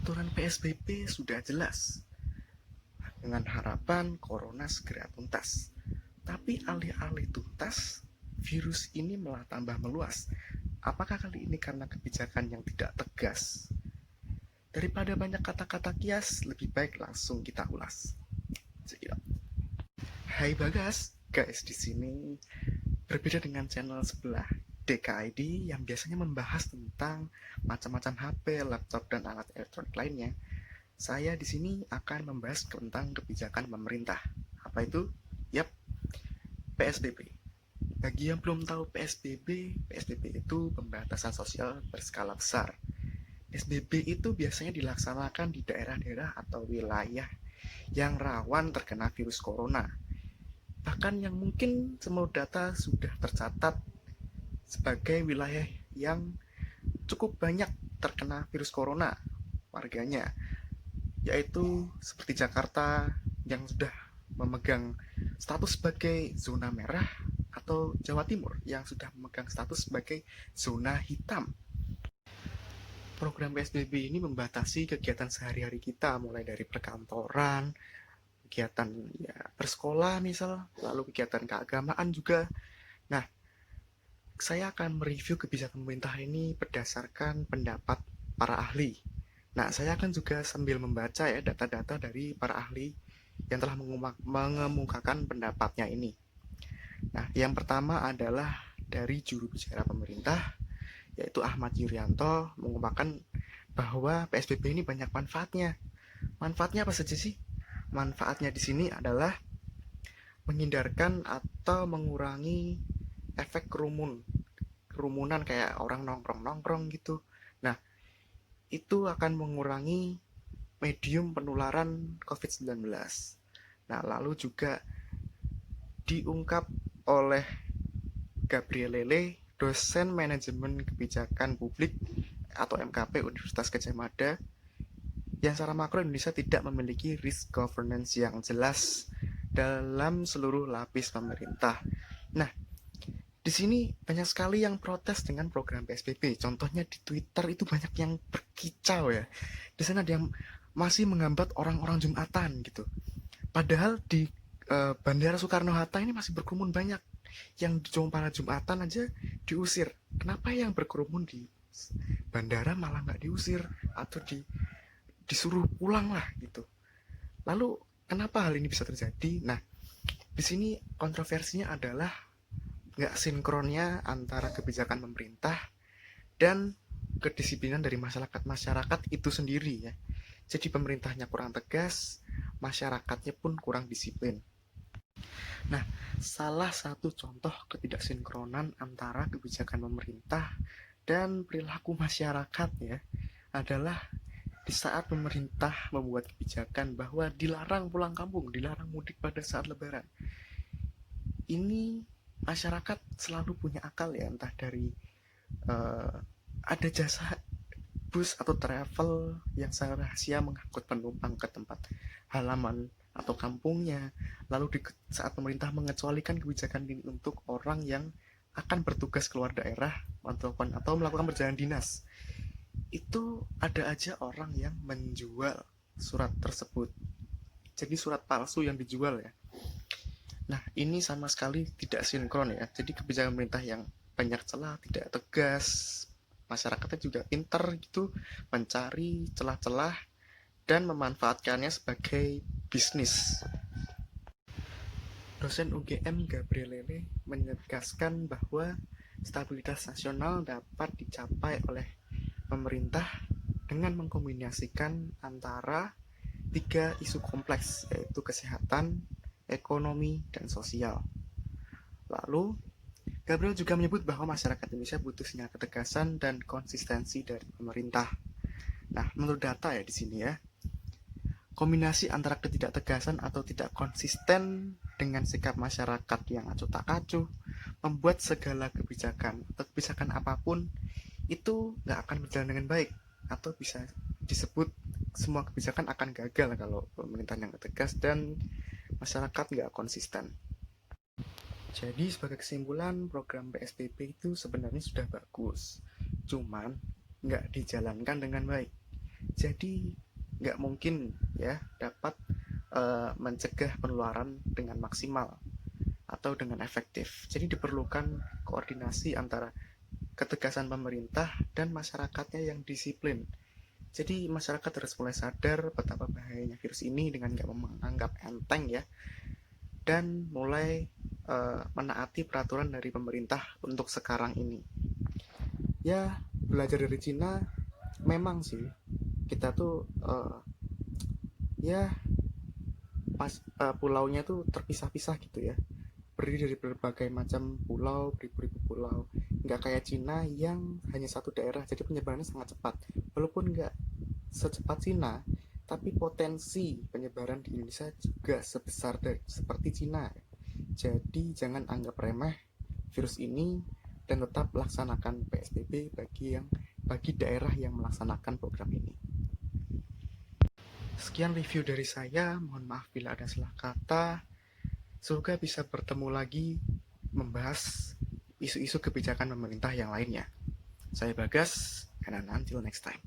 Aturan PSBB sudah jelas, dengan harapan corona segera tuntas. Tapi alih-alih tuntas, virus ini malah tambah meluas. Apakah kali ini karena kebijakan yang tidak tegas? Daripada banyak kata-kata kias, lebih baik langsung kita ulas. Hai Bagas, guys di sini berbeda dengan channel sebelah DKID yang biasanya membahas tentang macam-macam HP, laptop, dan alat elektronik lainnya. Saya di sini akan membahas tentang kebijakan pemerintah. Apa itu? Yap, PSBB. Bagi yang belum tahu PSBB itu pembatasan sosial berskala besar. PSBB itu biasanya dilaksanakan di daerah-daerah atau wilayah yang rawan terkena virus corona. Bahkan yang mungkin semua data sudah tercatat sebagai wilayah yang cukup banyak terkena virus corona warganya, yaitu seperti Jakarta yang sudah memegang status sebagai zona merah atau Jawa Timur yang sudah memegang status sebagai zona hitam. Program PSBB ini membatasi kegiatan sehari-hari kita, mulai dari perkantoran, kegiatan ya bersekolah misal, lalu kegiatan keagamaan juga. Nah, saya akan mereview kebijakan pemerintah ini berdasarkan pendapat para ahli. Nah, saya akan juga sambil membaca ya data-data dari para ahli yang telah mengemukakan pendapatnya ini. Nah, yang pertama adalah dari juru bicara pemerintah, yaitu Ahmad Yuryanto, mengungkapkan bahwa PSBB ini banyak manfaatnya. Manfaatnya apa saja sih? Manfaatnya di sini adalah menghindarkan atau mengurangi efek kerumunan kayak orang nongkrong-nongkrong gitu. Nah, itu akan mengurangi medium penularan COVID-19. Nah, lalu juga diungkap oleh Gabrielele, dosen manajemen kebijakan publik atau MKP Universitas Gadjah Mada, yang secara makro Indonesia tidak memiliki risk governance yang jelas dalam seluruh lapis pemerintah. Nah, di sini banyak sekali yang protes dengan program PSBB. Contohnya di Twitter itu banyak yang berkicau ya. Di sana ada yang masih menghambat orang-orang Jumatan gitu. Padahal di Bandara Soekarno-Hatta ini masih berkerumun banyak. Yang para Jumatan aja diusir. Kenapa yang berkerumun di bandara malah nggak diusir atau disuruh pulang lah gitu? Lalu kenapa hal ini bisa terjadi? Nah, di sini kontroversinya adalah nggak sinkronnya antara kebijakan pemerintah dan kedisiplinan dari masyarakat itu sendiri ya. Jadi pemerintahnya kurang tegas, masyarakatnya pun kurang disiplin. Nah, salah satu contoh ketidaksinkronan antara kebijakan pemerintah dan perilaku masyarakat ya adalah di saat pemerintah membuat kebijakan bahwa dilarang pulang kampung, dilarang mudik pada saat lebaran. Ini masyarakat selalu punya akal ya, entah dari ada jasa bus atau travel yang secara rahasia mengangkut penumpang ke tempat halaman atau kampungnya. Lalu saat pemerintah mengecualikan kebijakan ini untuk orang yang akan bertugas keluar daerah atau melakukan perjalanan dinas, itu ada aja orang yang menjual surat tersebut. Jadi surat palsu yang dijual ya. Nah, ini sama sekali tidak sinkron ya. Jadi kebijakan pemerintah yang banyak celah, tidak tegas, masyarakatnya juga pinter gitu, mencari celah-celah dan memanfaatkannya sebagai bisnis. Dosen UGM Gabrielele menegaskan bahwa stabilitas nasional dapat dicapai oleh pemerintah dengan mengkombinasikan antara tiga isu kompleks, yaitu kesehatan, ekonomi, dan sosial. Lalu, Gabriel juga menyebut bahwa masyarakat Indonesia butuh sinyal ketegasan dan konsistensi dari pemerintah. Nah, menurut data ya di sini ya, kombinasi antara ketidaktegasan atau tidak konsisten dengan sikap masyarakat yang acuh tak acuh membuat segala kebijakan atau kebijakan apapun itu nggak akan berjalan dengan baik, atau bisa disebut semua kebijakan akan gagal kalau pemerintahan yang tegas dan masyarakat nggak konsisten. Jadi sebagai kesimpulan, program PSBB itu sebenarnya sudah bagus, cuman nggak dijalankan dengan baik. Jadi nggak mungkin ya dapat mencegah penularan dengan maksimal atau dengan efektif. Jadi diperlukan koordinasi antara ketegasan pemerintah dan masyarakatnya yang disiplin. Jadi masyarakat harus mulai sadar betapa bahayanya virus ini dengan nggak menganggap enteng ya, dan mulai menaati peraturan dari pemerintah untuk sekarang ini. Ya, belajar dari Cina memang sih kita tuh ya pas pulaunya tuh terpisah-pisah gitu ya, berdiri dari berbagai macam pulau, beribu-ribu pulau. Nggak kayak Cina yang hanya satu daerah, jadi penyebarannya sangat cepat. Walaupun nggak secepat Cina, tapi potensi penyebaran di Indonesia juga sebesar seperti Cina. Jadi jangan anggap remeh virus ini dan tetap laksanakan PSBB bagi daerah yang melaksanakan program ini. Sekian review dari saya, mohon maaf bila ada salah kata. Semoga bisa bertemu lagi membahas isu-isu kebijakan pemerintah yang lainnya. Saya Bagas, and until next time.